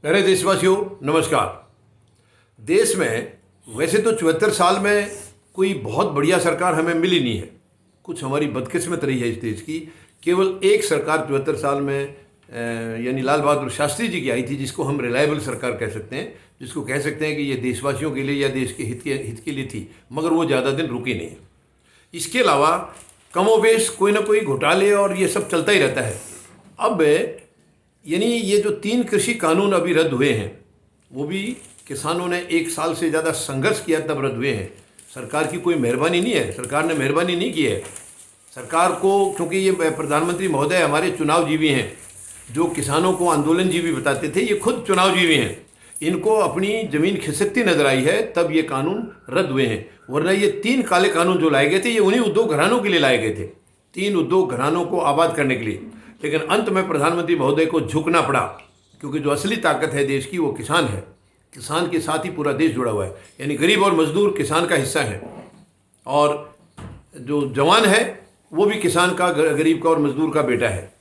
प्यारे देशवासियों, नमस्कार। देश में वैसे तो 74 साल में कोई बहुत बढ़िया सरकार हमें मिली नहीं है। कुछ हमारी बदकिस्मत रही है इस देश की। केवल एक सरकार 74 साल में यानी लाल बहादुर शास्त्री जी की आई थी, जिसको हम रिलायबल सरकार कह सकते हैं, जिसको कह सकते हैं कि ये देशवासियों के लिए या देश के हित के लिए थी, मगर वो ज़्यादा दिन रुकी नहीं। इसके अलावा कमोबेश कोई ना कोई घोटाले और ये सब चलता ही रहता है। अब यानी ये जो 3 कृषि कानून अभी रद्द हुए हैं, वो भी किसानों ने 1 साल से ज़्यादा संघर्ष किया तब रद्द हुए हैं। सरकार की कोई मेहरबानी नहीं है, सरकार ने मेहरबानी नहीं की है। सरकार को, क्योंकि ये प्रधानमंत्री महोदय हमारे चुनाव जीवी हैं, जो किसानों को आंदोलन जीवी बताते थे, ये खुद चुनाव जीवी हैं। इनको अपनी ज़मीन खिसकती नजर आई है, तब ये कानून रद्द हुए हैं। वरना ये 3 काले कानून जो लाए गए थे, ये उन्हीं उद्योग घरानों के लिए लाए गए थे, 3 उद्योग घरानों को आबाद करने के लिए। लेकिन अंत में प्रधानमंत्री महोदय को झुकना पड़ा, क्योंकि जो असली ताकत है देश की वो किसान है। किसान के साथ ही पूरा देश जुड़ा हुआ है, यानी गरीब और मजदूर किसान का हिस्सा है, और जो जवान है वो भी किसान का, गरीब का और मजदूर का बेटा है।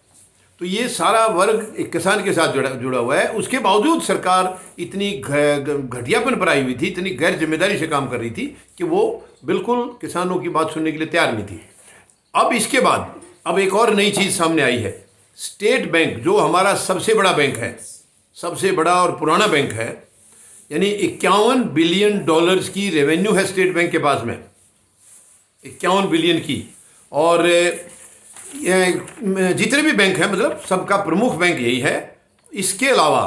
तो ये सारा वर्ग एक किसान के साथ जुड़ा हुआ है। उसके बावजूद सरकार इतनी घटियापन पर आई हुई थी, इतनी गैर जिम्मेदारी से काम कर रही थी कि वो बिल्कुल किसानों की बात सुनने के लिए तैयार नहीं थी। अब इसके बाद अब एक और नई चीज़ सामने आई है। स्टेट बैंक, जो हमारा सबसे बड़ा बैंक है, सबसे बड़ा और पुराना बैंक है, यानी 51 बिलियन डॉलर्स की रेवेन्यू है स्टेट बैंक के पास में, 51 बिलियन की। और जितने भी बैंक हैं, मतलब सबका प्रमुख बैंक यही है। इसके अलावा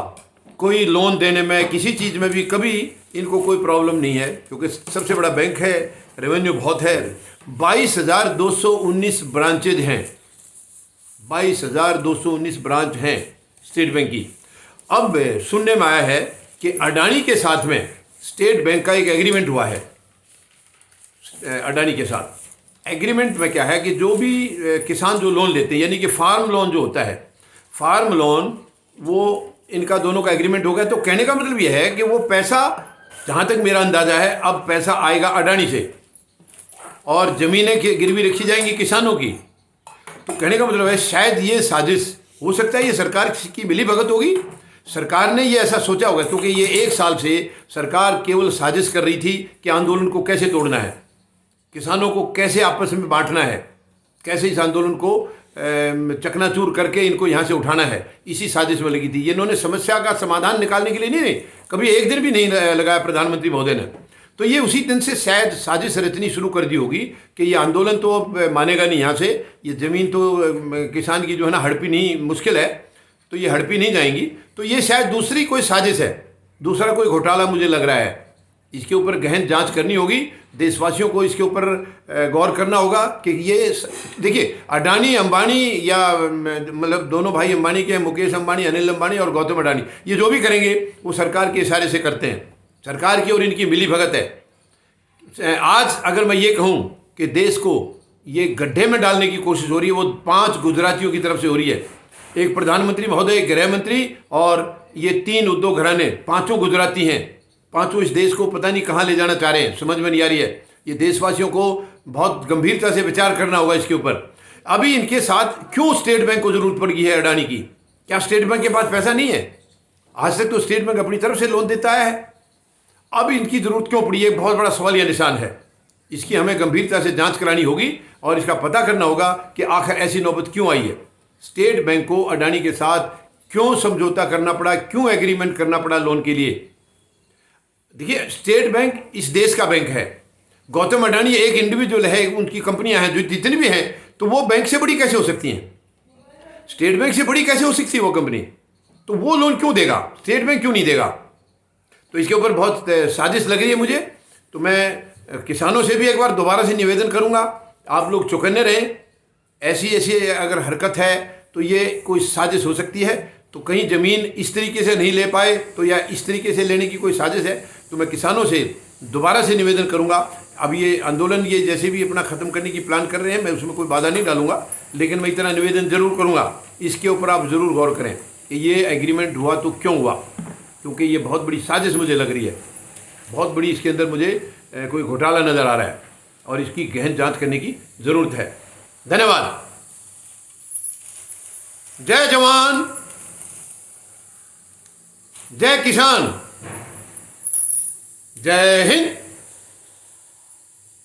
कोई लोन देने में, किसी चीज़ में भी कभी इनको कोई प्रॉब्लम नहीं है, क्योंकि सबसे बड़ा बैंक है, रेवेन्यू बहुत है। 22,219 ब्रांचेज हैं, 22,219 ब्रांच हैं स्टेट बैंक की। अब सुनने में आया है कि अडानी के साथ में स्टेट बैंक का एक एग्रीमेंट हुआ है। अडानी के साथ एग्रीमेंट में क्या है कि जो भी किसान जो लोन लेते हैं, यानी कि फार्म लोन जो होता है, फार्म लोन, वो इनका दोनों का एग्रीमेंट हो गया। तो कहने का मतलब यह है कि वो पैसा, जहाँ तक मेरा अंदाजा है, अब पैसा आएगा अडानी से और ज़मीनें गिरवी रखी जाएंगी किसानों की। तो कहने का मतलब है शायद ये साजिश हो सकता है, ये सरकार की मिलीभगत होगी। सरकार ने ये ऐसा सोचा होगा, क्योंकि ये 1 साल से सरकार केवल साजिश कर रही थी कि आंदोलन को कैसे तोड़ना है, किसानों को कैसे आपस में बांटना है, कैसे इस आंदोलन को चकनाचूर करके इनको यहाँ से उठाना है। इसी साजिश में लगी थी। ये इन्होंने समस्या का समाधान निकालने के लिए नहीं, कभी एक दिन भी नहीं लगाया प्रधानमंत्री महोदय ने। तो ये उसी दिन से शायद साजिश रचनी शुरू कर दी होगी कि ये आंदोलन तो अब मानेगा नहीं, यहाँ से ये ज़मीन तो किसान की जो है ना हड़पी नहीं, मुश्किल है, तो ये हड़पी नहीं जाएंगी। तो ये शायद दूसरी कोई साजिश है, दूसरा कोई घोटाला मुझे लग रहा है। इसके ऊपर गहन जांच करनी होगी, देशवासियों को इसके ऊपर गौर करना होगा कि ये देखिए, अडानी अंबानी, या मतलब दोनों भाई अंबानी के, मुकेश अंबानी, अनिल अंबानी और गौतम अडानी, ये जो भी करेंगे वो सरकार के इशारे से करते हैं, सरकार की और इनकी मिली भगत है। आज अगर मैं ये कहूँ कि देश को ये गड्ढे में डालने की कोशिश हो रही है, वो 5 गुजरातियों की तरफ से हो रही है। एक प्रधानमंत्री महोदय, एक गृह मंत्री, और ये 3 उद्योग घराने, 5 गुजराती हैं। 5 इस देश को पता नहीं कहाँ ले जाना चाह रहे हैं, समझ में नहीं आ रही है। ये देशवासियों को बहुत गंभीरता से विचार करना होगा इसके ऊपर। अभी इनके साथ क्यों स्टेट बैंक को जरूरत पड़ गई है अडानी की? क्या स्टेट बैंक के पास पैसा नहीं है? आज तक तो स्टेट बैंक अपनी तरफ से लोन देता है, अब इनकी जरूरत क्यों पड़ी है? बहुत बड़ा सवालिया निशान है। इसकी हमें गंभीरता से जांच करानी होगी और इसका पता करना होगा कि आखिर ऐसी नौबत क्यों आई है। स्टेट बैंक को अडानी के साथ क्यों समझौता करना पड़ा, क्यों एग्रीमेंट करना पड़ा लोन के लिए? देखिए, स्टेट बैंक इस देश का बैंक है। गौतम अडानी एक इंडिविजुअल है, उनकी कंपनियां हैं जो जितनी भी हैं, तो वो बैंक से बड़ी कैसे हो सकती हैं? स्टेट बैंक से बड़ी कैसे हो सकती है वो कंपनी? तो वो लोन क्यों देगा? स्टेट बैंक क्यों नहीं देगा? तो इसके ऊपर बहुत साजिश लग रही है मुझे। तो मैं किसानों से भी एक बार दोबारा से निवेदन करूंगा, आप लोग चौकन्ने रहें। ऐसी ऐसी अगर हरकत है तो ये कोई साजिश हो सकती है। तो कहीं ज़मीन इस तरीके से नहीं ले पाए तो, या इस तरीके से लेने की कोई साजिश है, तो मैं किसानों से दोबारा से निवेदन करूंगा। अब ये आंदोलन ये जैसे भी अपना ख़त्म करने की प्लान कर रहे हैं, मैं उसमें कोई बाधा नहीं डालूंगा, लेकिन मैं इतना निवेदन ज़रूर करूंगा, इसके ऊपर आप ज़रूर गौर करें कि ये एग्रीमेंट हुआ तो क्यों हुआ, क्योंकि ये बहुत बड़ी साजिश मुझे लग रही है, बहुत बड़ी। इसके अंदर मुझे कोई घोटाला नज़र आ रहा है और इसकी गहन जांच करने की ज़रूरत है। धन्यवाद। जय जवान, जय किसान, जय हिंद।